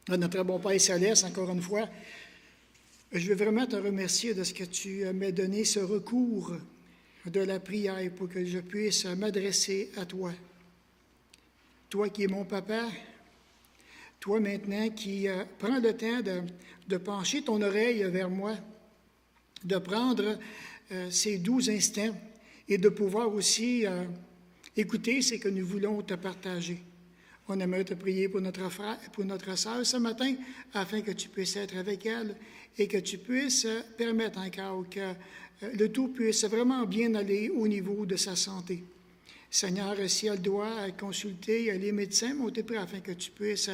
Notre bon Père Céleste, encore une fois, je veux vraiment te remercier de ce que tu m'as donné ce recours de la prière pour que je puisse m'adresser à toi. Toi qui es mon papa, toi maintenant qui prends le temps de pencher ton oreille vers moi, de prendre ces 12 instants et de pouvoir aussi écouter ce que nous voulons te partager. On aimerait te prier pour notre frère et pour notre sœur ce matin, afin que tu puisses être avec elle et que tu puisses permettre encore que le tout puisse vraiment bien aller au niveau de sa santé. Seigneur, si elle doit consulter les médecins, on te prie afin que tu puisses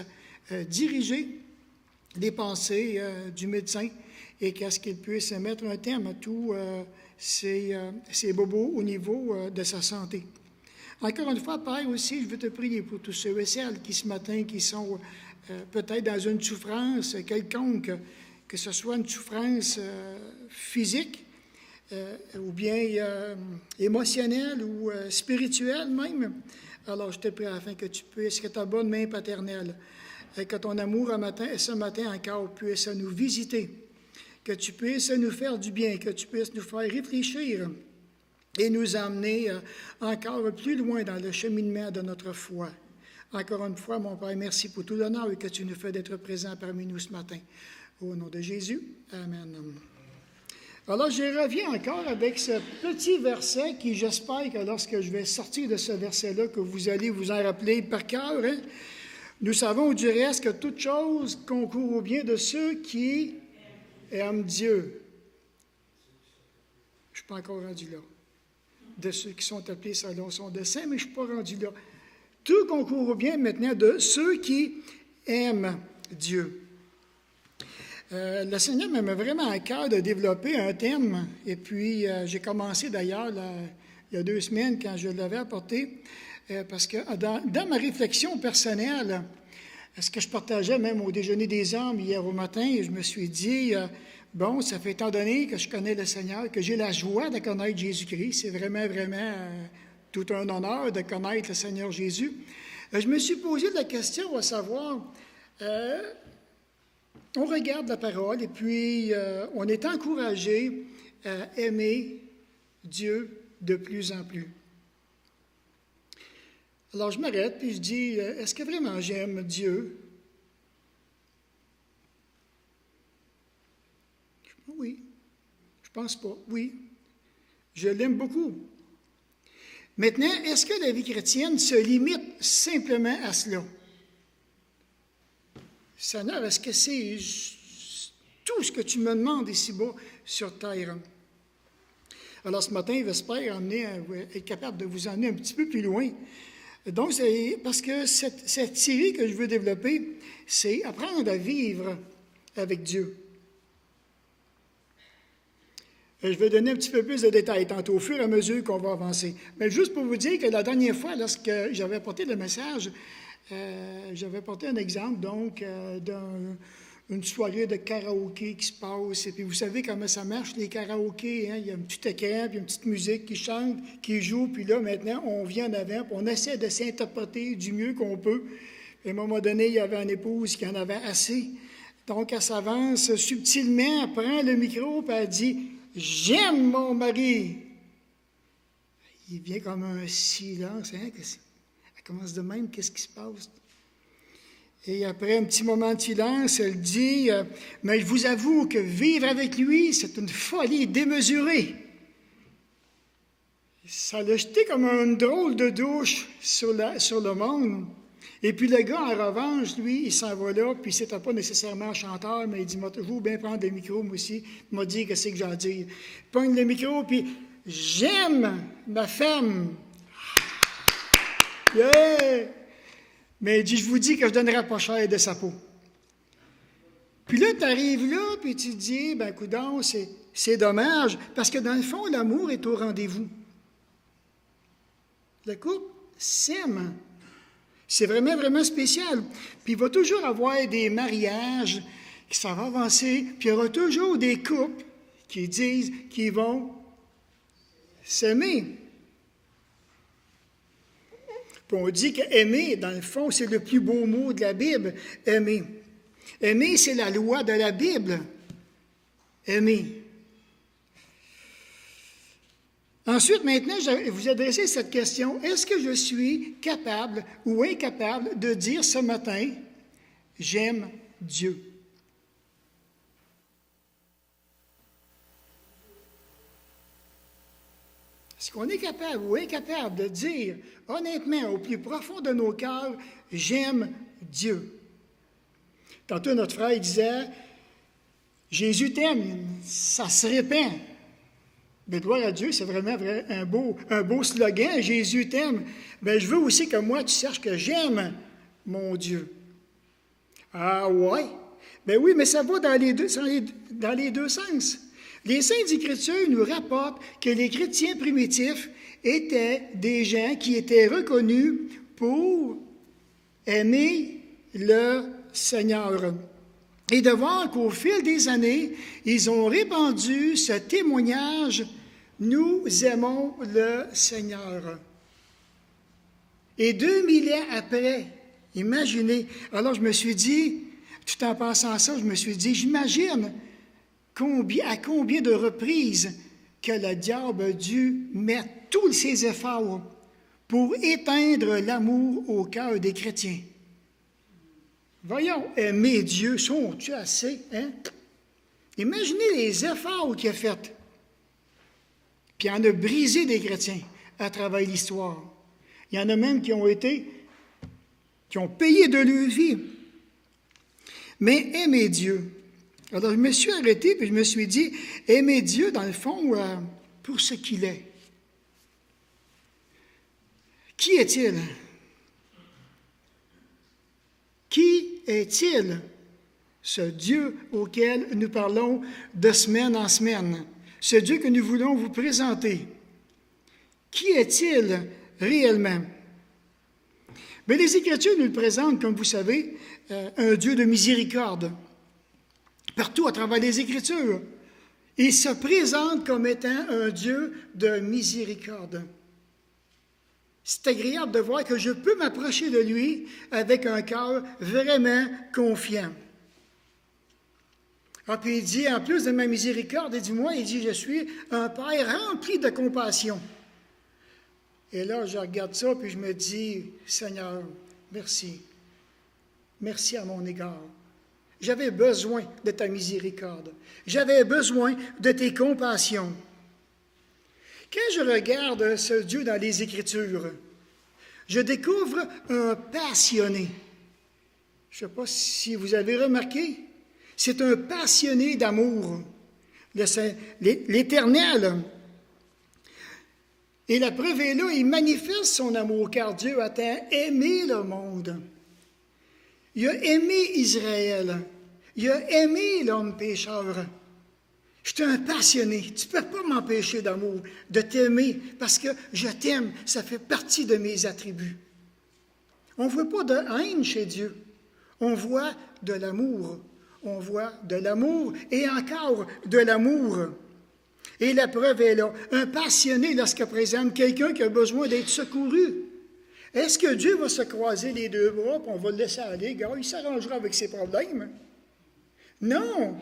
diriger les pensées du médecin et qu'à ce qu'il puisse mettre un terme à tous ces bobos au niveau de sa santé. Encore une fois, Père, aussi, je veux te prier pour tous ceux et celles qui, ce matin, qui sont peut-être dans une souffrance quelconque, que ce soit une souffrance physique ou bien émotionnelle ou spirituelle même. Alors, je te prie afin que tu puisses, que ta bonne main paternelle, que ton amour ce matin encore puisse nous visiter, que tu puisses nous faire du bien, que tu puisses nous faire réfléchir et nous emmener encore plus loin dans le cheminement de notre foi. Encore une fois, mon Père, merci pour tout l'honneur que tu nous fais d'être présent parmi nous ce matin. Au nom de Jésus, Amen. Alors, je reviens encore avec ce petit verset qui, j'espère que lorsque je vais sortir de ce verset-là, que vous allez vous en rappeler par cœur. Hein? Nous savons du reste que toute chose concourt au bien de ceux qui aiment Dieu. Je ne suis pas encore rendu là. De ceux qui sont appelés selon son dessein, mais je ne suis pas rendu là. Tout concourt au bien maintenant de ceux qui aiment Dieu. Le Seigneur m'a vraiment à cœur de développer un thème, et puis j'ai commencé d'ailleurs il y a 2 semaines quand je l'avais apporté, parce que dans ma réflexion personnelle, ce que je partageais même au déjeuner des hommes hier au matin, je me suis dit... Bon, ça fait étant donné que je connais le Seigneur, que j'ai la joie de connaître Jésus-Christ. C'est vraiment, vraiment tout un honneur de connaître le Seigneur Jésus. Je me suis posé la question à savoir, on regarde la parole et puis on est encouragé à aimer Dieu de plus en plus. Alors je m'arrête puis je dis, est-ce que vraiment j'aime Dieu? Oui. Je pense pas. Oui. Je l'aime beaucoup. Maintenant, est-ce que la vie chrétienne se limite simplement à cela? Seigneur, est-ce que c'est tout ce que tu me demandes ici-bas sur terre? Alors, ce matin, j'espère être capable de vous emmener un petit peu plus loin. Donc, c'est parce que cette série que je veux développer, c'est apprendre à vivre avec Dieu. Je vais donner un petit peu plus de détails tantôt, au fur et à mesure qu'on va avancer. Mais juste pour vous dire que la dernière fois, lorsque j'avais apporté le message, j'avais apporté un exemple, donc, d'une soirée de karaoké qui se passe. Et puis, vous savez comment ça marche, les karaokés, hein? Il y a un petit écran, puis une petite musique qui chante, qui joue, puis là, maintenant, on vient en avant, puis on essaie de s'interpréter du mieux qu'on peut. Et à un moment donné, il y avait une épouse qui en avait assez. Donc, elle s'avance subtilement, elle prend le micro, puis elle dit... J'aime mon mari. Il vient comme un silence. Hein? Elle commence de même, qu'est-ce qui se passe? Et après un petit moment de silence, elle dit, mais je vous avoue que vivre avec lui, c'est une folie démesurée. Ça l'a jeté comme une drôle de douche sur le monde. Et puis le gars, en revanche, lui, il s'en va là, puis c'était pas nécessairement chanteur, mais il dit, moi, toujours bien prendre le micro, moi aussi, il m'a dit qu'est-ce que j'ai à dire. Il pogne le micro, puis j'aime ma femme. Yeah! Mais il dit, je vous dis que je donnerai pas cher de sa peau. Puis là, tu arrives là, puis tu te dis, ben coudonc, c'est dommage, parce que dans le fond, l'amour est au rendez-vous. Le couple s'aime. C'est vraiment, vraiment spécial. Puis il va toujours avoir des mariages qui ça va avancer, puis il y aura toujours des couples qui disent qu'ils vont s'aimer. Puis on dit qu'aimer, dans le fond, c'est le plus beau mot de la Bible, aimer. Aimer, c'est la loi de la Bible. Aimer. Ensuite, maintenant, je vais vous adresser cette question. Est-ce que je suis capable ou incapable de dire ce matin, j'aime Dieu? Est-ce qu'on est capable ou incapable de dire honnêtement au plus profond de nos cœurs, j'aime Dieu? Tantôt, notre frère disait, Jésus t'aime, ça se répand. Mais gloire à Dieu, c'est vraiment un beau slogan, Jésus t'aime. Mais je veux aussi que moi, tu saches que j'aime mon Dieu. Ah ouais? Ben oui, mais ça va dans les deux sens. Les Saintes Écritures nous rapportent que les chrétiens primitifs étaient des gens qui étaient reconnus pour aimer le Seigneur. Et de voir qu'au fil des années, ils ont répandu ce témoignage « Nous aimons le Seigneur ». Et 2000 ans après, imaginez, alors je me suis dit, tout en pensant à ça, je me suis dit, j'imagine à combien de reprises que le diable a dû mettre tous ses efforts pour éteindre l'amour au cœur des chrétiens. Voyons, aimer Dieu, sont-tu assez, hein? Imaginez les efforts qu'il a faits. Puis il en a brisé des chrétiens à travers l'histoire. Il y en a même qui ont payé de leur vie. Mais aimer Dieu. Alors je me suis arrêté puis je me suis dit, aimer Dieu, dans le fond, pour ce qu'il est. Qui est-il? Qui est-il, ce Dieu auquel nous parlons de semaine en semaine, ce Dieu que nous voulons vous présenter? Qui est-il réellement? Bien, les Écritures nous le présentent, comme vous savez, un Dieu de miséricorde. Partout à travers les Écritures, il se présente comme étant un Dieu de miséricorde. C'est agréable de voir que je peux m'approcher de lui avec un cœur vraiment confiant. Ah, puis il dit, en plus de ma miséricorde, il dit, je suis un Père rempli de compassion. Et là, je regarde ça, puis je me dis, Seigneur, merci. Merci à mon égard. J'avais besoin de ta miséricorde. J'avais besoin de tes compassions. Quand je regarde ce Dieu dans les Écritures, je découvre un passionné. Je ne sais pas si vous avez remarqué, c'est un passionné d'amour, l'Éternel. Et la preuve est là, il manifeste son amour, car Dieu a tant aimé le monde. Il a aimé Israël. Il a aimé l'homme pécheur. Je suis un passionné. Tu ne peux pas m'empêcher d'amour, de t'aimer, parce que je t'aime. Ça fait partie de mes attributs. On ne voit pas de haine chez Dieu. On voit de l'amour. On voit de l'amour et encore de l'amour. Et la preuve est là. Un passionné, lorsqu'il présente quelqu'un qui a besoin d'être secouru. Est-ce que Dieu va se croiser les deux bras et on va le laisser aller? Gars, il s'arrangera avec ses problèmes. Non!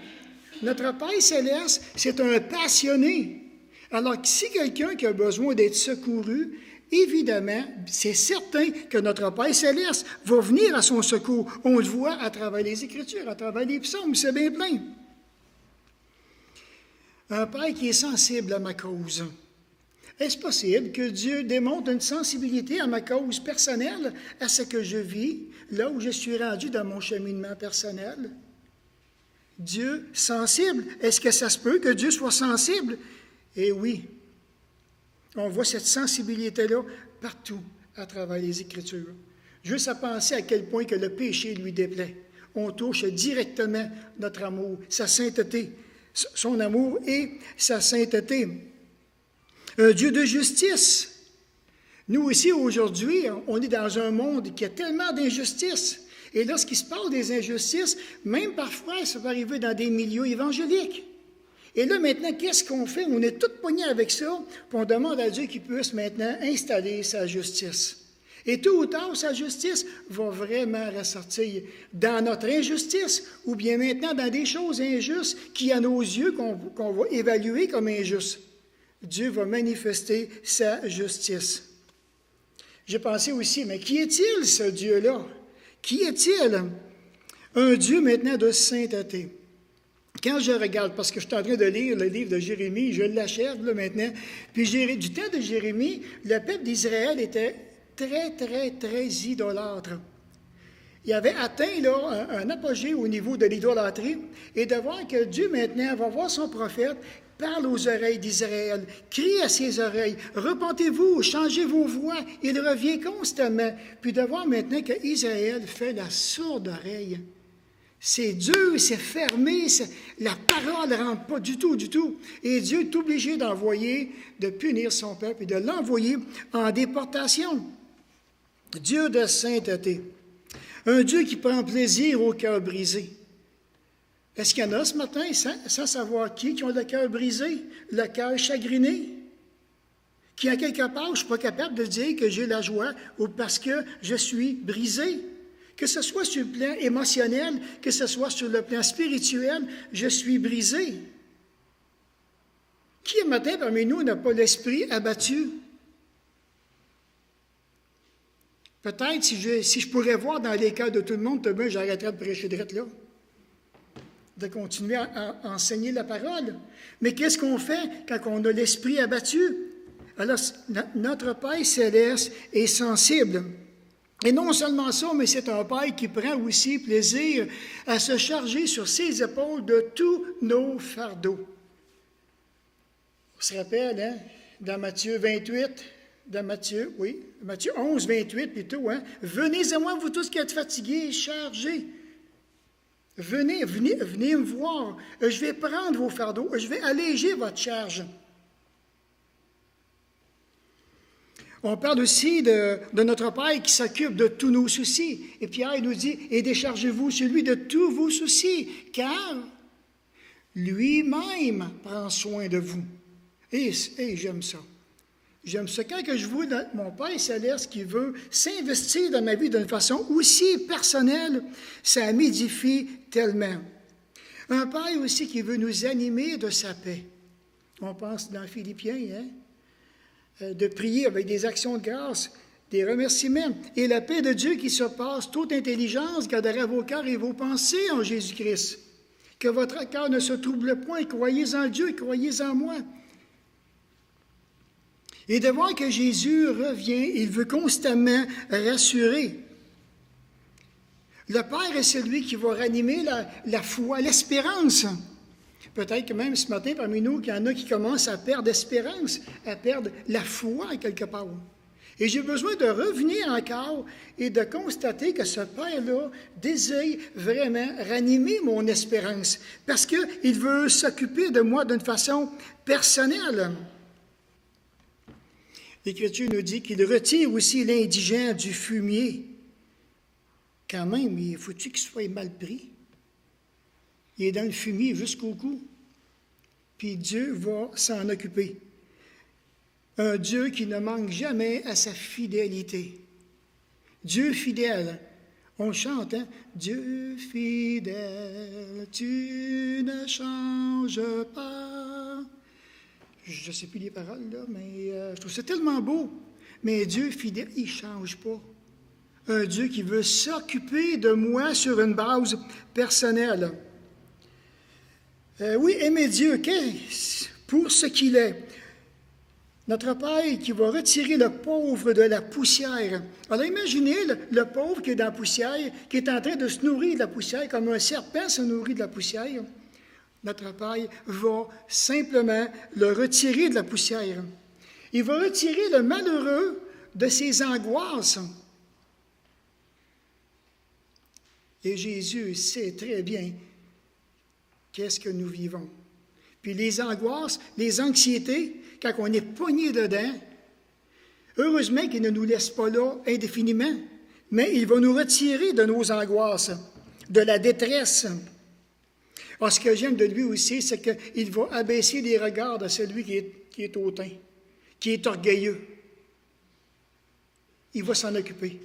Notre Père céleste, c'est un passionné. Alors, si quelqu'un qui a besoin d'être secouru, évidemment, c'est certain que notre Père céleste va venir à son secours. On le voit à travers les Écritures, à travers les psaumes, c'est bien plein. Un Père qui est sensible à ma cause. Est-ce possible que Dieu démontre une sensibilité à ma cause personnelle, à ce que je vis, là où je suis rendu dans mon cheminement personnel? Dieu sensible, est-ce que ça se peut que Dieu soit sensible? Eh oui, on voit cette sensibilité-là partout à travers les Écritures. Juste à penser à quel point que le péché lui déplaît. On touche directement notre amour, sa sainteté, son amour et sa sainteté. Un Dieu de justice. Nous aussi, aujourd'hui, on est dans un monde qui a tellement d'injustices. Et lorsqu'il se parle des injustices, même parfois, ça peut arriver dans des milieux évangéliques. Et là, maintenant, qu'est-ce qu'on fait? On est tous pognés avec ça, puis on demande à Dieu qu'il puisse maintenant installer sa justice. Et tôt ou tard, sa justice va vraiment ressortir dans notre injustice ou bien maintenant dans des choses injustes qui, à nos yeux, qu'on va évaluer comme injustes. Dieu va manifester sa justice. J'ai pensé aussi, mais qui est-il, ce Dieu-là? Qui est-il? Un Dieu maintenant de sainteté. Quand je regarde, parce que je suis en train de lire le livre de Jérémie, je l'achève là maintenant, puis du temps de Jérémie, le peuple d'Israël était très, très, très idolâtre. Il avait atteint là, un apogée au niveau de l'idolâtrie, et de voir que Dieu maintenant va voir son prophète, parle aux oreilles d'Israël, crie à ses oreilles, repentez-vous, changez vos voix, il revient constamment, puis de voir maintenant qu'Israël fait la sourde oreille. C'est dur, c'est fermé, la parole ne rentre pas du tout. Et Dieu est obligé de punir son peuple et de l'envoyer en déportation. Dieu de sainteté. Un Dieu qui prend plaisir au cœur brisé. Est-ce qu'il y en a ce matin, sans savoir qui ont le cœur brisé, le cœur chagriné? Qui, à quelque part, je ne suis pas capable de dire que j'ai la joie ou parce que je suis brisé? Que ce soit sur le plan émotionnel, que ce soit sur le plan spirituel, je suis brisé. Qui, un matin, parmi nous, n'a pas l'esprit abattu? Peut-être, si je pourrais voir dans les cœurs de tout le monde, demain, j'arrêterais de prêcher direct là, de continuer à enseigner la parole. Mais qu'est-ce qu'on fait quand on a l'esprit abattu? Alors, notre Père céleste est sensible. Et non seulement ça, mais c'est un Père qui prend aussi plaisir à se charger sur ses épaules de tous nos fardeaux. On se rappelle, hein, dans Matthieu 11, 28 plutôt, hein, « Venez à moi, vous tous qui êtes fatigués et chargés. Venez me voir. Je vais prendre vos fardeaux, je vais alléger votre charge. » On parle aussi de notre Père qui s'occupe de tous nos soucis. Et Pierre nous dit, « Et déchargez-vous sur lui de tous vos soucis, car lui-même prend soin de vous. » Et j'aime ça. J'aime ça. Quand je vois mon Père céleste qui veut s'investir dans ma vie d'une façon aussi personnelle, ça m'édifie tellement. Un Père aussi qui veut nous animer de sa paix. On pense dans Philippiens, hein? De prier avec des actions de grâce, des remerciements. Et la paix de Dieu qui surpasse toute intelligence gardera vos cœurs et vos pensées en Jésus-Christ. Que votre cœur ne se trouble point. Croyez en Dieu, croyez en moi. Et de voir que Jésus revient, il veut constamment rassurer. Le Père est celui qui va ranimer la foi, l'espérance. Peut-être que même ce matin, parmi nous, qu'il y en a qui commencent à perdre l'espérance, à perdre la foi quelque part. Et j'ai besoin de revenir encore et de constater que ce Père-là désire vraiment ranimer mon espérance parce qu'il veut s'occuper de moi d'une façon personnelle. L'Écriture nous dit qu'il retire aussi l'indigent du fumier. Quand même, il faut-il qu'il soit mal pris? Il est dans le fumier jusqu'au cou. Puis Dieu va s'en occuper. Un Dieu qui ne manque jamais à sa fidélité. Dieu fidèle. On chante, hein? Dieu fidèle, tu ne changes pas. Je ne sais plus les paroles, là, mais je trouve ça tellement beau. Mais Dieu fidèle, il ne change pas. Un Dieu qui veut s'occuper de moi sur une base personnelle. Oui, aimer Dieu pour ce qu'il est. Notre Père qui va retirer le pauvre de la poussière. Alors imaginez le pauvre qui est dans la poussière, qui est en train de se nourrir de la poussière, comme un serpent se nourrit de la poussière. Notre Père va simplement le retirer de la poussière. Il va retirer le malheureux de ses angoisses. Et Jésus sait très bien qu'est-ce que nous vivons. Puis les angoisses, les anxiétés, quand on est pogné dedans, heureusement qu'il ne nous laisse pas là indéfiniment, mais il va nous retirer de nos angoisses, de la détresse. Alors, ce que j'aime de lui aussi, c'est qu'il va abaisser les regards de celui qui est hautain, qui est orgueilleux. il va s'en occuper.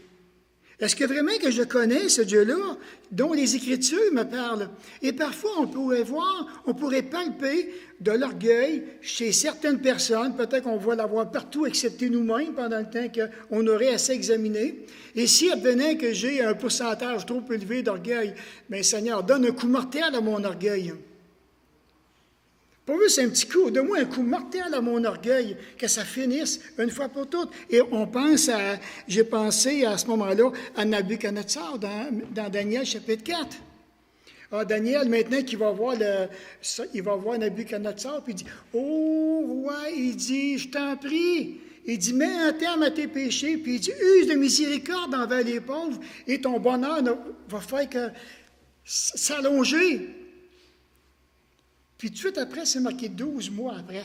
Est-ce que vraiment que je connais ce Dieu-là dont les Écritures me parlent? Et parfois, on pourrait palper de l'orgueil chez certaines personnes. Peut-être qu'on va l'avoir partout, excepté nous-mêmes, pendant le temps qu'on aurait à s'examiner. Et si advenait que j'ai un pourcentage trop élevé d'orgueil, bien, Seigneur, donne un coup mortel à mon orgueil. Pas juste un petit coup, donne-moi un coup mortel à mon orgueil, que ça finisse une fois pour toutes. Et j'ai pensé à ce moment-là à Nabuchodonosor dans Daniel chapitre 4. Ah, Daniel, maintenant qu'il va voir Nabuchodonosor, puis il dit, « Oh, roi, il dit, je t'en prie. » Il dit, « Mets un terme à tes péchés, puis il dit, use de miséricorde envers les pauvres, et ton bonheur va faire que s'allonger. » Puis tout de suite après, c'est marqué 12 mois après.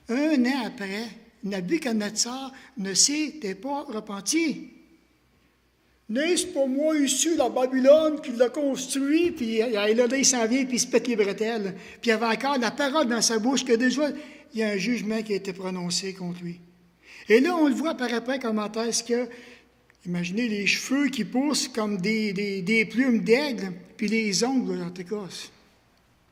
1 an après, Nabuchodonosor ne s'était pas repenti. N'est-ce pas moi ici, la Babylone, qui l'a construit, puis là, il s'en vient, puis il se pète les bretelles. Puis il avait encore la parole dans sa bouche que déjà, il y a un jugement qui a été prononcé contre lui. Et là, on le voit par après comment est-ce que, imaginez les cheveux qui poussent comme des plumes d'aigle, puis les ongles, en tout cas.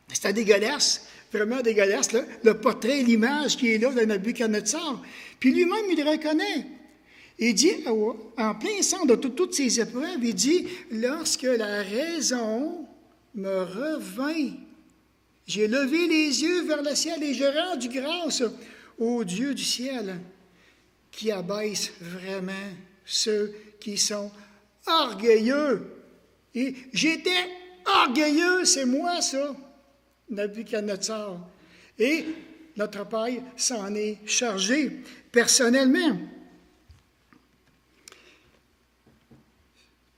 C'était dégueulasse, vraiment dégueulasse, là, le portrait, l'image qui est là de Nabuchodonosor. Puis lui-même, il le reconnaît. Il dit, en plein centre de toutes ces épreuves, il dit, « Lorsque la raison me revint, j'ai levé les yeux vers le ciel et je rends grâce au Dieu du ciel qui abaisse vraiment ceux qui sont orgueilleux. » Et j'étais orgueilleux, c'est moi ça. Nabuchodonosor. Et notre Père s'en est chargé personnellement.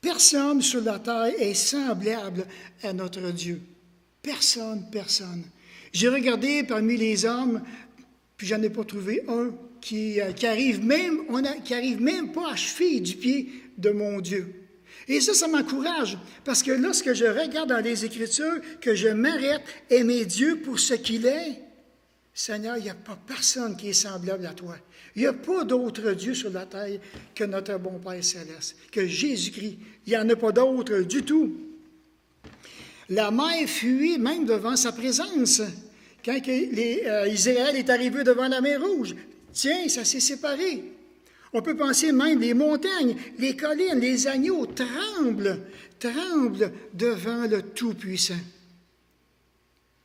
Personne sur la terre est semblable à notre Dieu. Personne. J'ai regardé parmi les hommes, puis j'en ai pas trouvé un qui arrive même pas à cheville du pied de mon Dieu. Et ça m'encourage, parce que lorsque je regarde dans les Écritures, que je m'arrête à aimer Dieu pour ce qu'il est, Seigneur, il n'y a pas personne qui est semblable à toi. Il n'y a pas d'autre Dieu sur la terre que notre bon Père céleste, que Jésus-Christ. Il n'y en a pas d'autre du tout. La mer fuit même devant sa présence. Quand Israël est arrivé devant la mer Rouge, tiens, ça s'est séparé. On peut penser même les montagnes, les collines, les agneaux tremblent devant le Tout-Puissant.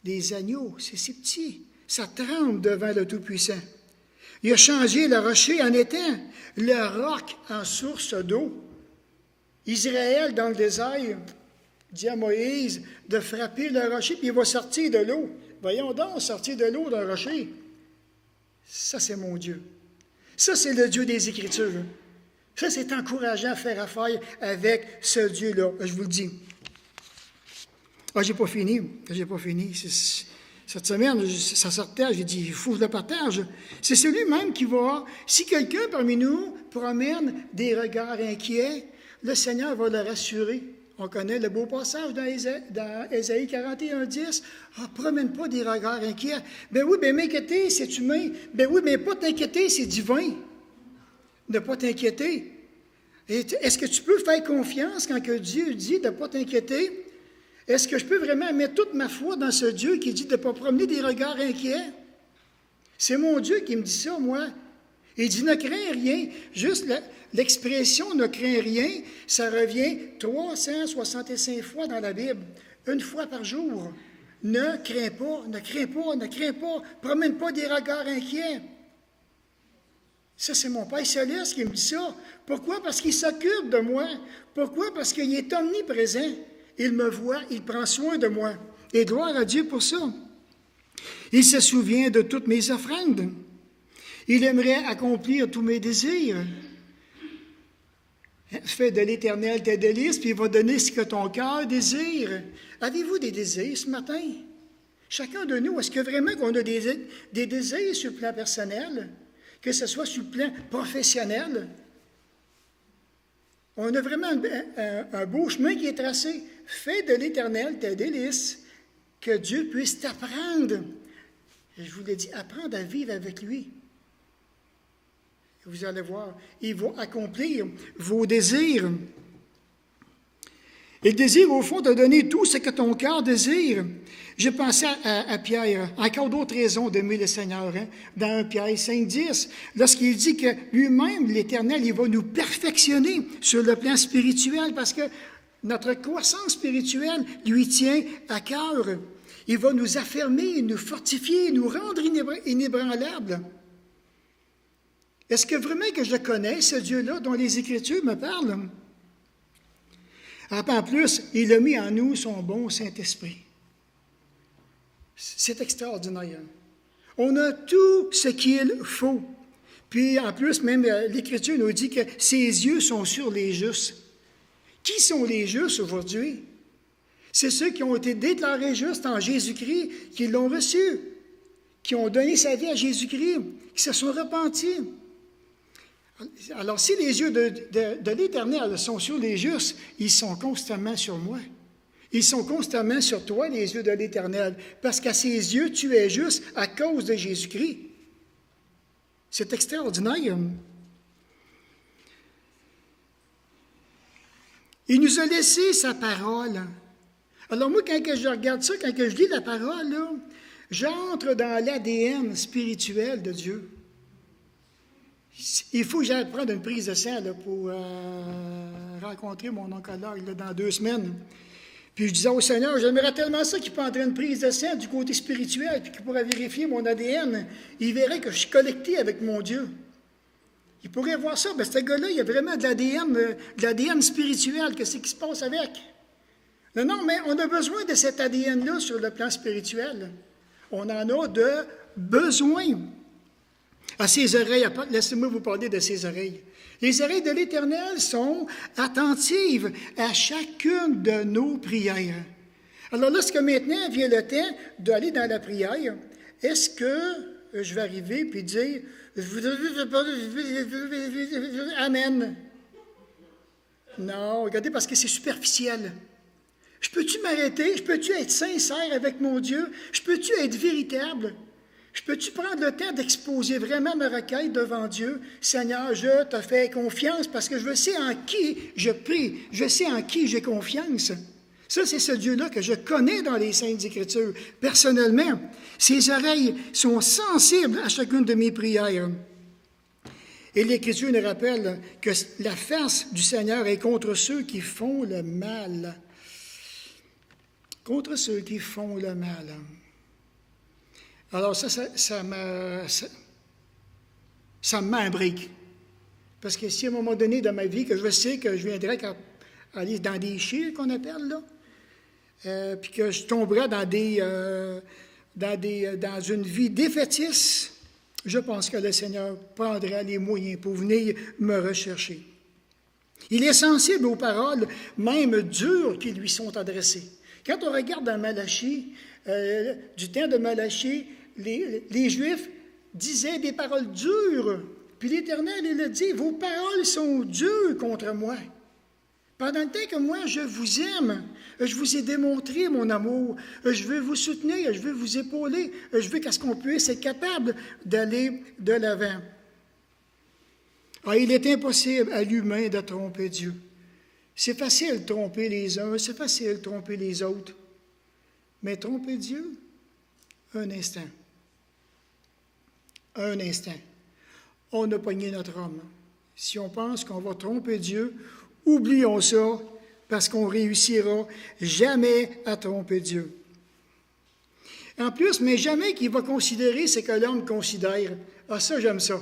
Les agneaux, c'est si petit, ça tremble devant le Tout-Puissant. Il a changé le rocher en étang, le roc en source d'eau. Israël, dans le désert, dit à Moïse de frapper le rocher, puis il va sortir de l'eau. Voyons donc, sortir de l'eau d'un rocher. Ça, c'est mon Dieu. Ça, c'est le Dieu des Écritures. Ça, c'est encourageant à faire affaire avec ce Dieu-là, je vous le dis. Ah, j'ai pas fini. Cette semaine, ça sortait, j'ai dit, il faut que je le partage. C'est celui-même qui va, si quelqu'un parmi nous promène des regards inquiets, le Seigneur va le rassurer. On connaît le beau passage dans Ésaïe 41, 10. Ah, promène pas des regards inquiets. Ben oui, ben m'inquiéter, c'est humain. Ben oui, mais pas t'inquiéter, c'est divin. Ne pas t'inquiéter. Est-ce que tu peux faire confiance quand que Dieu dit de ne pas t'inquiéter? Est-ce que je peux vraiment mettre toute ma foi dans ce Dieu qui dit de ne pas promener des regards inquiets? C'est mon Dieu qui me dit ça, moi. Il dit, ne crains rien. Juste l'expression ne crains rien, ça revient 365 fois dans la Bible, une fois par jour. Ne crains pas, promène pas des regards inquiets. Ça, c'est mon Père céleste qui me dit ça. Pourquoi? Parce qu'il s'occupe de moi. Pourquoi? Parce qu'il est omniprésent. Il me voit, il prend soin de moi. Et gloire à Dieu pour ça. Il se souvient de toutes mes offrandes. Il aimerait accomplir tous mes désirs. Fais de l'Éternel tes délices, puis il va donner ce que ton cœur désire. Avez-vous des désirs ce matin? Chacun de nous, est-ce que vraiment qu'on a des désirs sur le plan personnel? Que ce soit sur le plan professionnel? On a vraiment un beau chemin qui est tracé. Fais de l'Éternel tes délices, que Dieu puisse t'apprendre. Je vous l'ai dit, apprendre à vivre avec lui. Vous allez voir, il va accomplir vos désirs. Il désire, au fond, te donner tout ce que ton cœur désire. Je pensais à Pierre, encore d'autres raisons d'aimer le Seigneur, hein? Dans 1 Pierre 5,10, lorsqu'il dit que lui-même, l'Éternel, il va nous perfectionner sur le plan spirituel, parce que notre croissance spirituelle lui tient à cœur. Il va nous affermer, nous fortifier, nous rendre inébranlables. Est-ce que vraiment que je connais ce Dieu-là dont les Écritures me parlent? En plus, il a mis en nous son bon Saint-Esprit. C'est extraordinaire. On a tout ce qu'il faut. Puis en plus, même l'Écriture nous dit que ses yeux sont sur les justes. Qui sont les justes aujourd'hui? C'est ceux qui ont été déclarés justes en Jésus-Christ, qui l'ont reçu, qui ont donné sa vie à Jésus-Christ, qui se sont repentis. Alors, si les yeux de l'Éternel sont sur les justes, ils sont constamment sur moi. Ils sont constamment sur toi, les yeux de l'Éternel, parce qu'à ses yeux, tu es juste à cause de Jésus-Christ. C'est extraordinaire. Il nous a laissé sa parole. Alors moi, quand je regarde ça, quand je lis la parole, là, j'entre dans l'ADN spirituel de Dieu. Il faut que j'aille prendre une prise de sang là, pour rencontrer mon oncologue là, dans 2 semaines. Puis je disais au Seigneur, j'aimerais tellement ça qu'il prendrait une prise de sang du côté spirituel, puis qu'il pourrait vérifier mon ADN. Il verrait que je suis connecté avec mon Dieu. Il pourrait voir ça. Ben, ce gars-là, il y a vraiment de l'ADN spirituel. Qu'est-ce qui se passe avec? Non, mais on a besoin de cet ADN-là sur le plan spirituel. On en a de besoin. À ses oreilles, laissez-moi vous parler de ses oreilles. Les oreilles de l'Éternel sont attentives à chacune de nos prières. Alors lorsque maintenant vient le temps d'aller dans la prière, est-ce que je vais arriver puis dire « Amen ». Non, regardez, parce que c'est superficiel. Je peux-tu m'arrêter? Je peux-tu être sincère avec mon Dieu? Je peux-tu être véritable? Je peux-tu prendre le temps d'exposer vraiment ma requête devant Dieu? Seigneur, je te fais confiance parce que je sais en qui je prie. Je sais en qui j'ai confiance. Ça, c'est ce Dieu-là que je connais dans les Saintes Écritures. Personnellement, ses oreilles sont sensibles à chacune de mes prières. Et l'Écriture nous rappelle que la face du Seigneur est contre ceux qui font le mal. Contre ceux qui font le mal. Alors ça m'imbrique. Parce que si à un moment donné dans ma vie, que je sais que je viendrais aller dans des chires qu'on appelle, là, puis que je tomberais dans une vie défaitiste, je pense que le Seigneur prendra les moyens pour venir me rechercher. Il est sensible aux paroles, même dures, qui lui sont adressées. Quand on regarde dans Malachie, du temps de Malachie, les Juifs disaient des paroles dures. Puis l'Éternel, il a dit, vos paroles sont dures contre moi. Pendant le temps que moi, je vous aime, je vous ai démontré mon amour, je veux vous soutenir, je veux vous épauler, je veux qu'à ce qu'on puisse être capable d'aller de l'avant. Il est impossible à l'humain de tromper Dieu. C'est facile de tromper les uns, c'est facile de tromper les autres. Mais tromper Dieu, un instant. Un instant. On a pogné notre homme. Si on pense qu'on va tromper Dieu, oublions ça, parce qu'on ne réussira jamais à tromper Dieu. En plus, mais jamais qu'il va considérer ce que l'homme considère. Ah, ça, j'aime ça.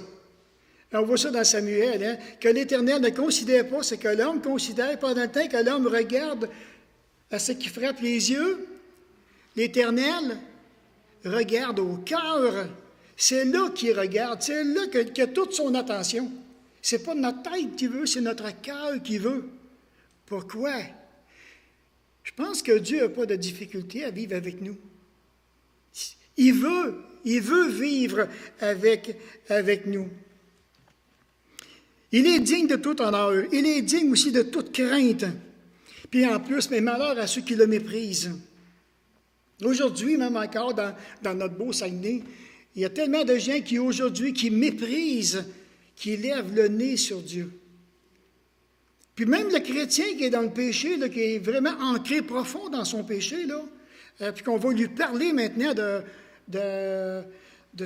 On voit ça dans Samuel, hein, que l'Éternel ne considère pas ce que l'homme considère pendant le temps que l'homme regarde à ce qui frappe les yeux. L'Éternel regarde au cœur. C'est là qu'il regarde, c'est là qu'il a toute son attention. Ce n'est pas notre tête qui veut, c'est notre cœur qui veut. Pourquoi? Je pense que Dieu n'a pas de difficulté à vivre avec nous. Il veut vivre avec nous. Il est digne de tout honneur. Il est digne aussi de toute crainte. Puis en plus, mais malheur à ceux qui le méprisent. Aujourd'hui, même encore dans notre beau Saguenay, il y a tellement de gens qui aujourd'hui qui méprisent qui lève le nez sur Dieu. Puis même le chrétien qui est dans le péché, là, qui est vraiment ancré profond dans son péché, là, puis qu'on va lui parler maintenant de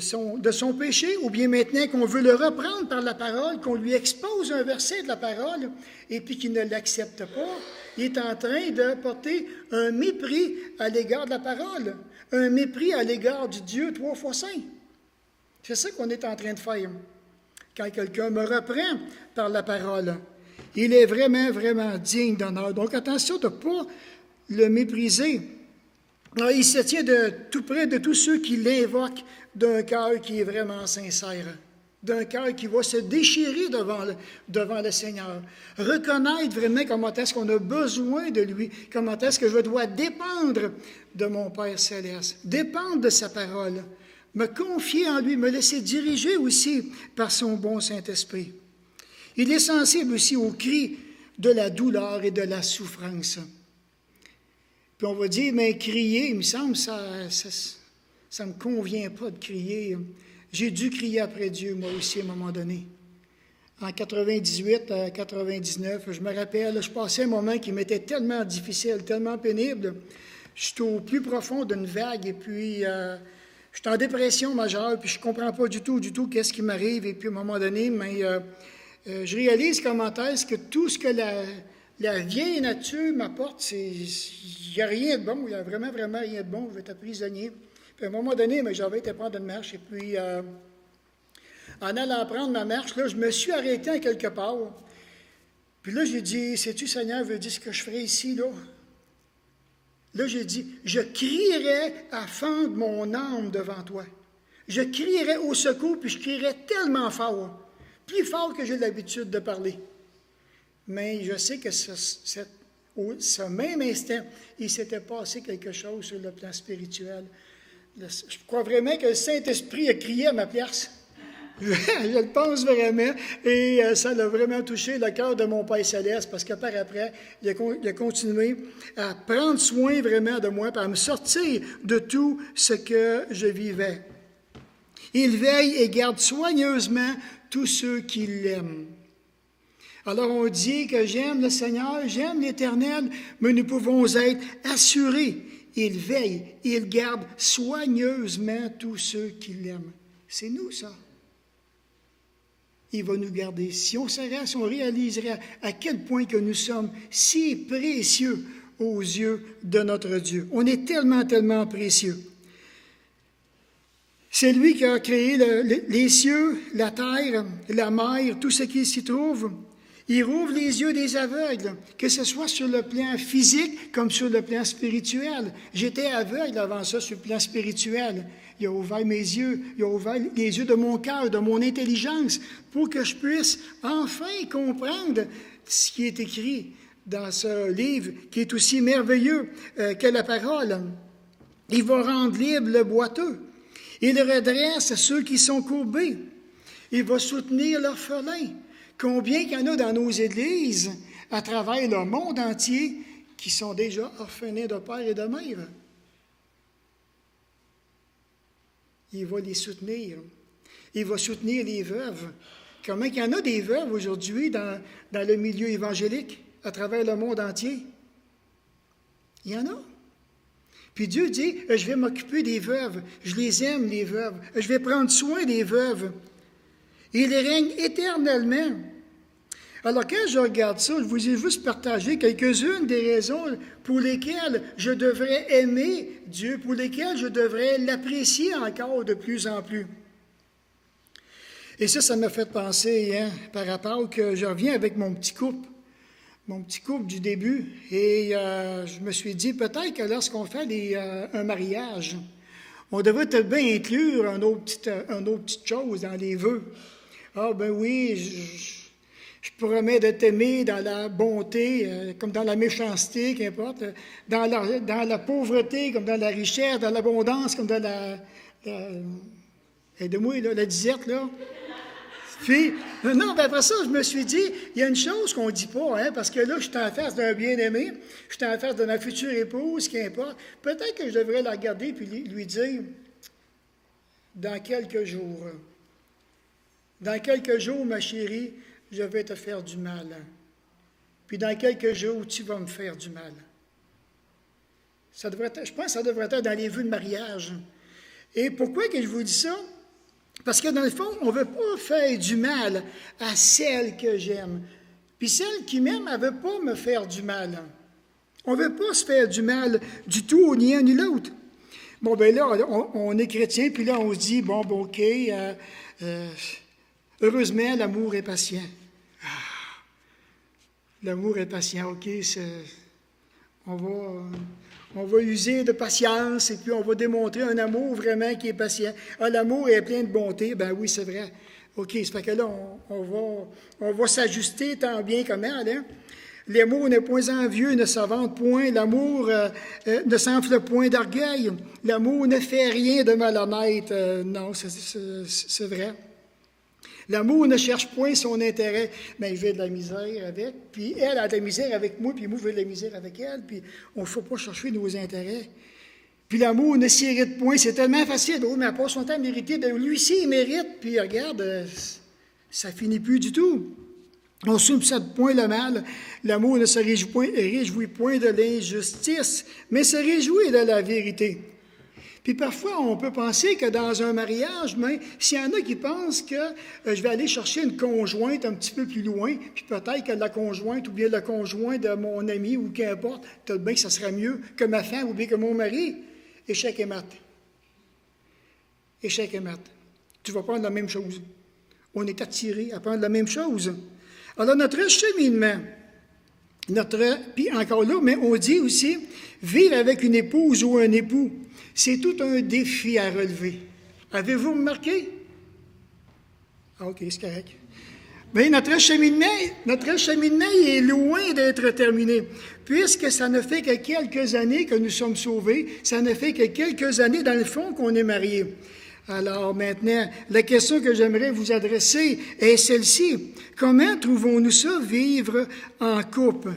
son péché, ou bien maintenant qu'on veut le reprendre par la parole, qu'on lui expose un verset de la parole, et puis qu'il ne l'accepte pas, il est en train de porter un mépris à l'égard de la parole, un mépris à l'égard du Dieu 3 fois saint. C'est ça qu'on est en train de faire. Quand quelqu'un me reprend par la parole, il est vraiment, vraiment digne d'honneur. Donc attention de ne pas le mépriser. Alors, il se tient de tout près de tous ceux qui l'invoquent d'un cœur qui est vraiment sincère, d'un cœur qui va se déchirer devant le Seigneur, reconnaître vraiment comment est-ce qu'on a besoin de lui, comment est-ce que je dois dépendre de mon Père céleste, dépendre de sa parole, me confier en lui, me laisser diriger aussi par son bon Saint-Esprit. Il est sensible aussi aux cris de la douleur et de la souffrance. Puis on va dire, mais crier, il me semble, ça ne me convient pas de crier. J'ai dû crier après Dieu, moi aussi, à un moment donné. En 98, 99, je me rappelle, je passais un moment qui m'était tellement difficile, tellement pénible. J'étais au plus profond d'une vague et puis j'étais en dépression majeure, puis je ne comprends pas du tout qu'est-ce qui m'arrive. Et puis à un moment donné, je réalise comment est-ce que tout ce que la vieille nature m'apporte, il n'y a rien de bon, il n'y a vraiment, vraiment rien de bon, je vais être prisonnier. Puis à un moment donné, j'avais été prendre une marche, et puis en allant prendre ma marche, là, je me suis arrêté à quelque part. Puis là, j'ai dit, sais-tu, Seigneur, veux dire ce que je ferai ici, là? Là, j'ai dit, je crierai à fendre mon âme devant toi. Je crierai au secours, puis je crierai tellement fort, plus fort que j'ai l'habitude de parler. Mais je sais que ce même instant, il s'était passé quelque chose sur le plan spirituel. Je crois vraiment que le Saint-Esprit a crié à ma place. Je le pense vraiment. Et ça l'a vraiment touché le cœur de mon Père céleste, parce que par après, il a continué à prendre soin vraiment de moi, à me sortir de tout ce que je vivais. Il veille et garde soigneusement tous ceux qui l'aiment. Alors on dit que j'aime le Seigneur, j'aime l'Éternel, mais nous pouvons être assurés. Il veille, il garde soigneusement tous ceux qui l'aiment. C'est nous, ça. Il va nous garder. Si on s'arrête, si on réaliserait à quel point que nous sommes si précieux aux yeux de notre Dieu. On est tellement, tellement précieux. C'est lui qui a créé les cieux, la terre, la mer, tout ce qui s'y trouve. Il rouvre les yeux des aveugles, que ce soit sur le plan physique comme sur le plan spirituel. J'étais aveugle avant ça sur le plan spirituel. Il a ouvert mes yeux, il a ouvert les yeux de mon cœur, de mon intelligence, pour que je puisse enfin comprendre ce qui est écrit dans ce livre, qui est aussi merveilleux que la parole. Il va rendre libre le boiteux. Il redresse ceux qui sont courbés. Il va soutenir l'orphelin. Combien qu'il y en a dans nos églises, à travers le monde entier, qui sont déjà orphelins de père et de mère? Il va les soutenir. Il va soutenir les veuves. Combien qu'il y en a des veuves aujourd'hui dans le milieu évangélique, à travers le monde entier? Il y en a. Puis Dieu dit, je vais m'occuper des veuves. Je les aime, les veuves. Je vais prendre soin des veuves. Il règne éternellement. Alors, quand je regarde ça, je vous ai juste partagé quelques-unes des raisons pour lesquelles je devrais aimer Dieu, pour lesquelles je devrais l'apprécier encore de plus en plus. Et ça m'a fait penser, par rapport que je reviens avec mon petit couple du début, et je me suis dit, peut-être que lorsqu'on fait un mariage, on devrait peut-être bien inclure une autre petite chose dans les vœux. Ah ben oui, je promets de t'aimer dans la bonté, comme dans la méchanceté, qu'importe, dans la pauvreté, comme dans la richesse, dans l'abondance, comme dans aidez-moi, là, la disette, là. Puis, non, ben après ça, je me suis dit, il y a une chose qu'on ne dit pas, parce que là, je suis en face d'un bien-aimé, je suis en face de ma future épouse, qu'importe. Peut-être que je devrais la regarder puis lui dire, dans quelques jours, Dans quelques jours, ma chérie, je vais te faire du mal. Puis dans quelques jours, tu vas me faire du mal. Ça devrait être, je pense que ça devrait être dans les vœux de mariage. Et pourquoi que je vous dis ça? Parce que dans le fond, on ne veut pas faire du mal à celle que j'aime. Puis celle qui m'aime, elle ne veut pas me faire du mal. On ne veut pas se faire du mal du tout, ni un ni l'autre. Bon, ben là, on est chrétien, puis là, on se dit, bon, OK, heureusement, l'amour est patient. Ah, l'amour est patient, OK, on va user de patience et puis on va démontrer un amour vraiment qui est patient. Ah, l'amour est plein de bonté, ben oui, c'est vrai. OK, ça fait que là, on va s'ajuster tant bien que mal, hein? L'amour n'est point envieux, ne s'avante point. L'amour ne s'enfle point d'orgueil. L'amour ne fait rien de malhonnête. Non, c'est vrai. L'amour ne cherche point son intérêt. Mais il veut de la misère avec. Puis elle a de la misère avec moi, puis moi, je veux de la misère avec elle. Puis on ne faut pas chercher nos intérêts. Puis l'amour ne s'irrite point. C'est tellement facile. Oh, mais elle passe son temps à mériter. Bien, lui aussi, il mérite. Puis regarde, ça finit plus du tout. On ne soupçonne point le mal. L'amour ne se réjouit point de l'injustice, mais se réjouit de la vérité. Puis parfois, on peut penser que dans un mariage, mais s'il y en a qui pensent que je vais aller chercher une conjointe un petit peu plus loin, puis peut-être que la conjointe ou bien le conjoint de mon ami ou qu'importe, peut-être bien que ça sera mieux que ma femme ou bien que mon mari. Échec et mat. Échec et mat. Tu vas prendre la même chose. On est attiré à prendre la même chose. Alors, notre cheminement, puis encore là, mais on dit aussi, vivre avec une épouse ou un époux, c'est tout un défi à relever. Avez-vous remarqué? Ah, OK, c'est correct. Bien, notre cheminement, il est loin d'être terminé, puisque ça ne fait que quelques années que nous sommes sauvés, ça ne fait que quelques années, dans le fond, qu'on est mariés. Alors maintenant, la question que j'aimerais vous adresser est celle-ci. Comment trouvons-nous ça, vivre en couple?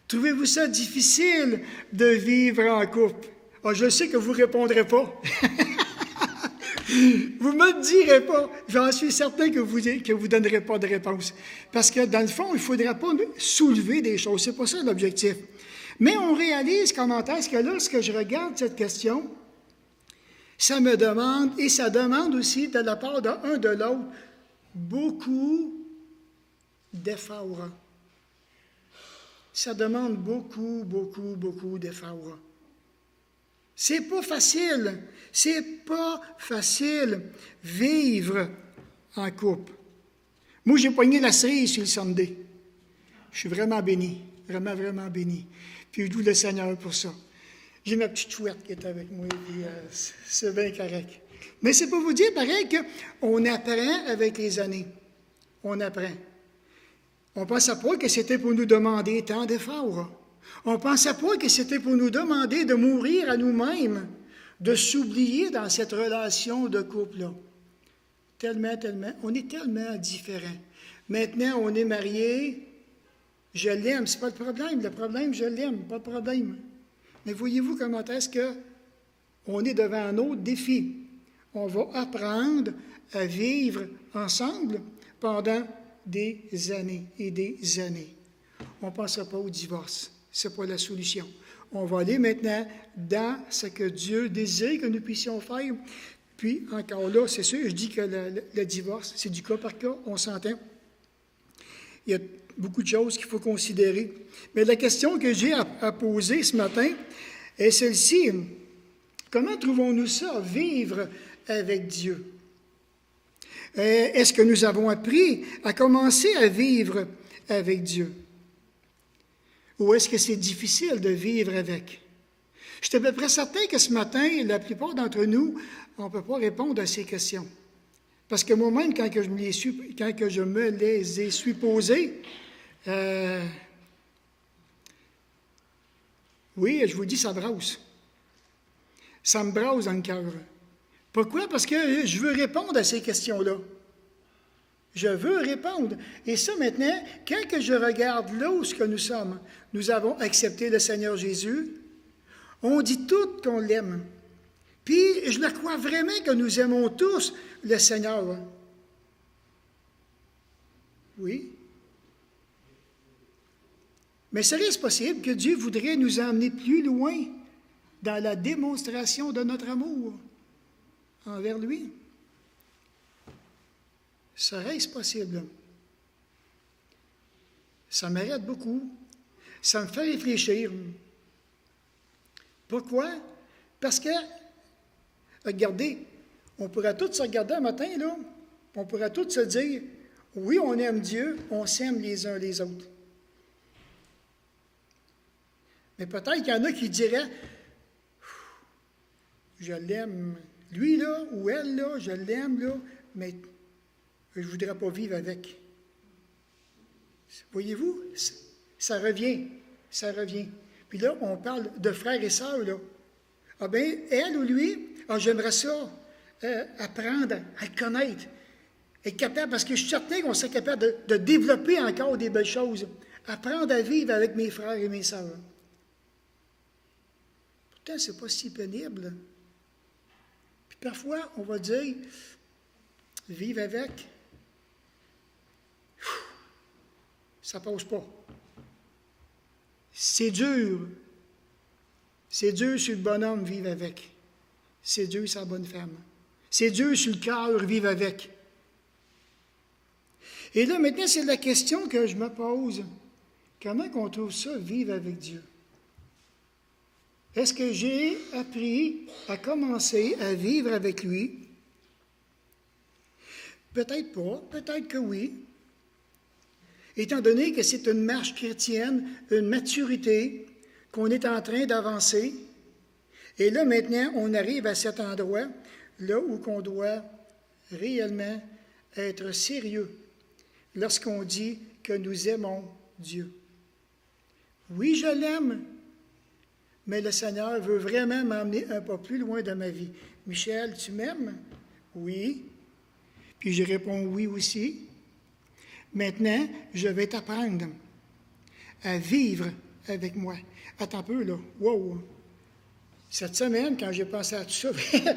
Trouvez-vous ça difficile de vivre en couple? Ah, je sais que vous ne répondrez pas. Vous ne me direz pas. J'en suis certain que vous ne donnerez pas de réponse. Parce que dans le fond, il ne faudra pas soulever des choses. Ce n'est pas ça l'objectif. Mais on réalise comment est-ce que lorsque je regarde cette question, ça me demande, et ça demande aussi de la part de l'un de l'autre, beaucoup d'efforts. Ça demande beaucoup, beaucoup, beaucoup d'efforts. C'est pas facile. C'est pas facile vivre en couple. Moi, j'ai pogné la cerise sur le Sunday. Je suis vraiment béni. Vraiment, vraiment béni. Puis je loue le Seigneur pour ça. J'ai ma petite chouette qui est avec moi, et c'est bien correct. Mais c'est pour vous dire, pareil, qu'on apprend avec les années. On apprend. On ne pensait pas que c'était pour nous demander tant d'efforts. On ne pensait pas que c'était pour nous demander de mourir à nous-mêmes, de s'oublier dans cette relation de couple-là. Tellement, on est tellement différents. Maintenant, on est mariés, je l'aime, c'est pas le problème. Le problème, je l'aime, pas de problème. Mais voyez-vous comment est-ce qu'on est devant un autre défi. On va apprendre à vivre ensemble pendant des années et des années. On ne pensera pas au divorce. Ce n'est pas la solution. On va aller maintenant dans ce que Dieu désire que nous puissions faire. Puis, encore là, c'est sûr, je dis que le divorce, c'est du cas par cas, on s'entend. Il y a beaucoup de choses qu'il faut considérer. Mais la question que j'ai à poser ce matin est celle-ci. Comment trouvons-nous ça, vivre avec Dieu? Est-ce que nous avons appris à commencer à vivre avec Dieu? Ou est-ce que c'est difficile de vivre avec? Je suis à peu près certain que ce matin, la plupart d'entre nous, on ne peut pas répondre à ces questions. Parce que moi-même, quand je me les ai su poser, oui, je vous dis, ça brasse. Ça me brasse dans le cœur. Pourquoi? Parce que je veux répondre à ces questions-là. Je veux répondre. Et ça, maintenant, quand que je regarde là où nous sommes, nous avons accepté le Seigneur Jésus, on dit tout qu'on l'aime. Puis, je le crois vraiment que nous aimons tous le Seigneur. Oui. Mais serait-ce possible que Dieu voudrait nous emmener plus loin dans la démonstration de notre amour envers lui? Serait-ce possible? Ça m'arrête beaucoup. Ça me fait réfléchir. Pourquoi? Parce que, regardez, on pourrait tous se regarder un matin, là, on pourrait tous se dire, oui, on aime Dieu, on s'aime les uns les autres. Mais peut-être qu'il y en a qui diraient, je l'aime, lui, là, ou elle, là, je l'aime, là, mais je ne voudrais pas vivre avec. Voyez-vous, ça revient, ça revient. Puis là, on parle de frères et sœurs, là. Ah bien, elle ou lui, j'aimerais ça, apprendre à le connaître, être capable, parce que je suis certain qu'on serait capable de développer encore des belles choses, apprendre à vivre avec mes frères et mes sœurs. Pourtant, ce n'est pas si pénible. Puis parfois, on va dire, vivre avec, ça ne passe pas. C'est dur. C'est dur sur le bonhomme vivre avec. C'est dur sur la bonne femme. C'est dur sur le cœur vivre avec. Et là, maintenant, c'est la question que je me pose. Comment on trouve ça, vivre avec Dieu? Est-ce que j'ai appris à commencer à vivre avec lui? Peut-être pas, peut-être que oui. Étant donné que c'est une marche chrétienne, une maturité, qu'on est en train d'avancer. Et là, maintenant, on arrive à cet endroit, là où on doit réellement être sérieux lorsqu'on dit que nous aimons Dieu. Oui, je l'aime, mais le Seigneur veut vraiment m'emmener un peu plus loin dans ma vie. Michel, tu m'aimes? Oui. Puis je réponds oui aussi. Maintenant, je vais t'apprendre à vivre avec moi. Attends un peu, là. Wow! Cette semaine, quand j'ai pensé à tout ça,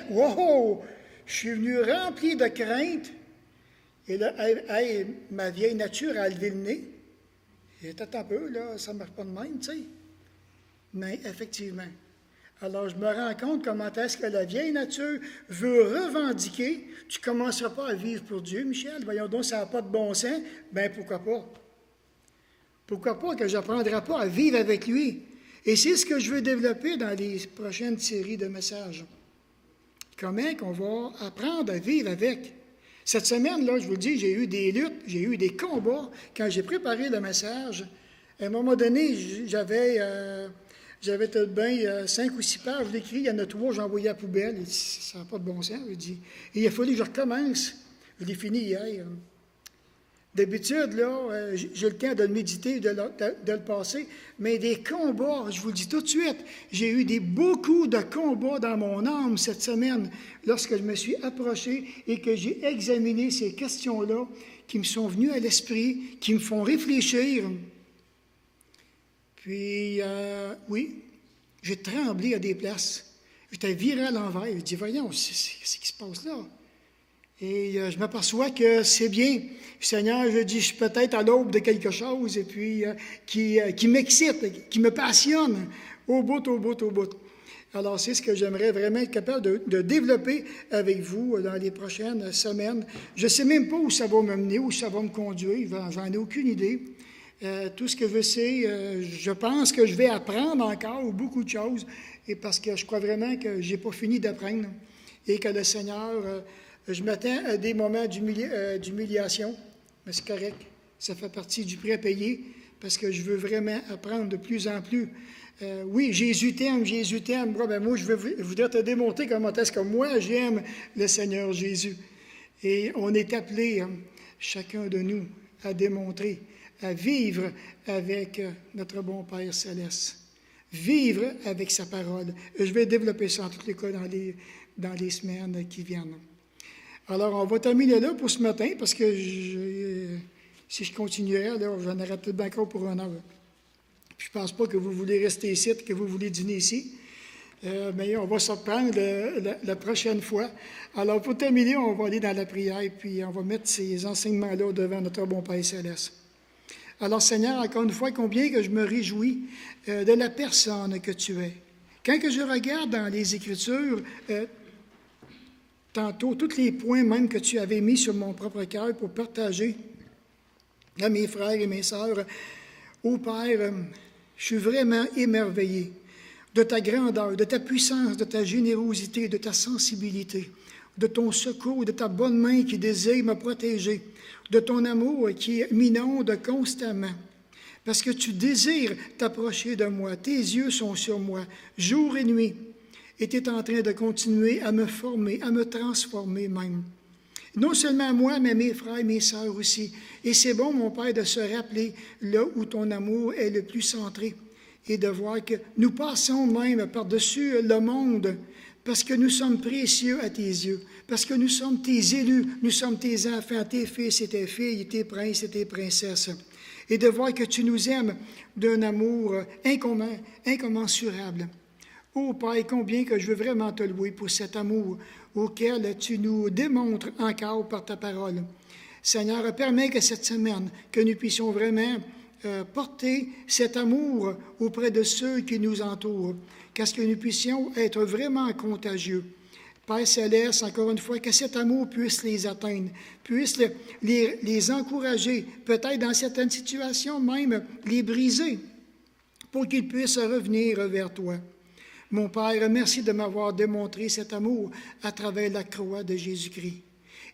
wow! Je suis venu rempli de crainte. Et là, ma vieille nature a levé le nez. Et attends un peu, là, ça ne marche pas de même, tu sais. Mais effectivement. Alors, je me rends compte comment est-ce que la vieille nature veut revendiquer. Tu ne commenceras pas à vivre pour Dieu, Michel. Voyons donc, ça n'a pas de bon sens. Bien, pourquoi pas? Pourquoi pas que je n'apprendrai pas à vivre avec lui? Et c'est ce que je veux développer dans les prochaines séries de messages. Comment qu'on va apprendre à vivre avec? Cette semaine, là, je vous le dis, j'ai eu des luttes, j'ai eu des combats. Quand j'ai préparé le message, à un moment donné, j'avais tout de bien 5 ou 6 pages d'écrit. Il y en a 3, j'ai envoyé à la poubelle. Et ça n'a pas de bon sens, je dis. Et il a fallu que je recommence. Je l'ai fini hier. D'habitude, là, j'ai le temps de le méditer, de le passer, mais des combats, je vous le dis tout de suite, j'ai eu beaucoup de combats dans mon âme cette semaine lorsque je me suis approché et que j'ai examiné ces questions-là qui me sont venues à l'esprit, qui me font réfléchir. Puis, oui, j'ai tremblé à des places. J'étais viré à l'envers. Je dis, voyons, qu'est-ce qui se passe là? Et je m'aperçois que c'est bien. Seigneur, je dis, je suis peut-être à l'aube de quelque chose et puis qui m'excite, qui me passionne au bout, au bout, au bout. Alors, c'est ce que j'aimerais vraiment être capable de développer avec vous dans les prochaines semaines. Je ne sais même pas où ça va m'amener, où ça va me conduire. J'en ai aucune idée. Tout ce que je sais, je pense que je vais apprendre encore beaucoup de choses et parce que je crois vraiment que je n'ai pas fini d'apprendre et que le Seigneur... je m'attends à des moments d'humiliation, mais c'est correct. Ça fait partie du prix à payer parce que je veux vraiment apprendre de plus en plus. Oui, Jésus t'aime, Jésus t'aime. Ouais, moi, je voudrais te démontrer comment est-ce que moi, j'aime le Seigneur Jésus. Et on est appelé, chacun de nous, à démontrer, à vivre avec notre bon Père Céleste. Vivre avec sa parole. Je vais développer ça en tous les cas dans les semaines qui viennent. Alors, on va terminer là pour ce matin, parce que si je continuais, là, j'en aurais peut-être bien encore pour 1 heure. Puis je ne pense pas que vous voulez rester ici, que vous voulez dîner ici. Mais on va se reprendre la prochaine fois. Alors, pour terminer, on va aller dans la prière, puis on va mettre ces enseignements-là devant notre bon Père céleste. Alors, Seigneur, encore une fois, combien que je me réjouis de la personne que tu es. Quand que je regarde dans les Écritures, tantôt, tous les points même que tu avais mis sur mon propre cœur pour partager à mes frères et mes sœurs, ô Père, je suis vraiment émerveillé de ta grandeur, de ta puissance, de ta générosité, de ta sensibilité, de ton secours, de ta bonne main qui désire me protéger, de ton amour qui m'inonde constamment. Parce que tu désires t'approcher de moi, tes yeux sont sur moi, jour et nuit, et tu es en train de continuer à me former, à me transformer même. Non seulement moi, mais mes frères et mes sœurs aussi. Et c'est bon, mon Père, de se rappeler là où ton amour est le plus centré et de voir que nous passons même par-dessus le monde parce que nous sommes précieux à tes yeux, parce que nous sommes tes élus, nous sommes tes enfants, tes fils et tes filles, tes princes et tes princesses. Et de voir que tu nous aimes d'un amour incommensurable. Ô Père, combien que je veux vraiment te louer pour cet amour auquel tu nous démontres encore par ta parole. Seigneur, permets que cette semaine, que nous puissions vraiment porter cet amour auprès de ceux qui nous entourent, que nous puissions être vraiment contagieux. Père Céleste, encore une fois, que cet amour puisse les atteindre, puisse les encourager, peut-être dans certaines situations même les briser, pour qu'ils puissent revenir vers toi. Mon Père, merci de m'avoir démontré cet amour à travers la croix de Jésus-Christ.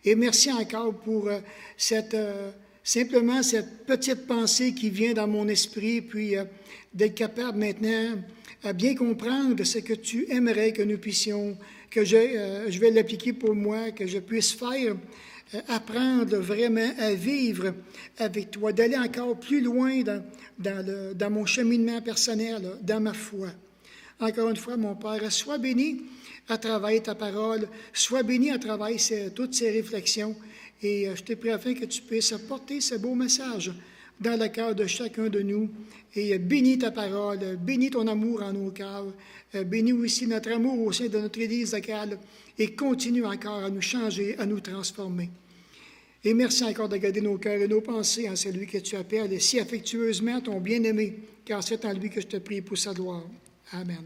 Et merci encore pour simplement cette petite pensée qui vient dans mon esprit, puis d'être capable maintenant à bien comprendre ce que tu aimerais que nous puissions, que je vais l'appliquer pour moi, que je puisse faire, apprendre vraiment à vivre avec toi, d'aller encore plus loin dans mon cheminement personnel, dans ma foi. Encore une fois, mon Père, sois béni à travers ta parole, sois béni à travers toutes ces réflexions. Et je te prie afin que tu puisses porter ce beau message dans le cœur de chacun de nous. Et bénis ta parole, bénis ton amour en nos cœurs, bénis aussi notre amour au sein de notre Église locale et continue encore à nous changer, à nous transformer. Et merci encore de garder nos cœurs et nos pensées en celui que tu appelles si affectueusement ton bien-aimé, car c'est en lui que je te prie pour sa gloire. Amen.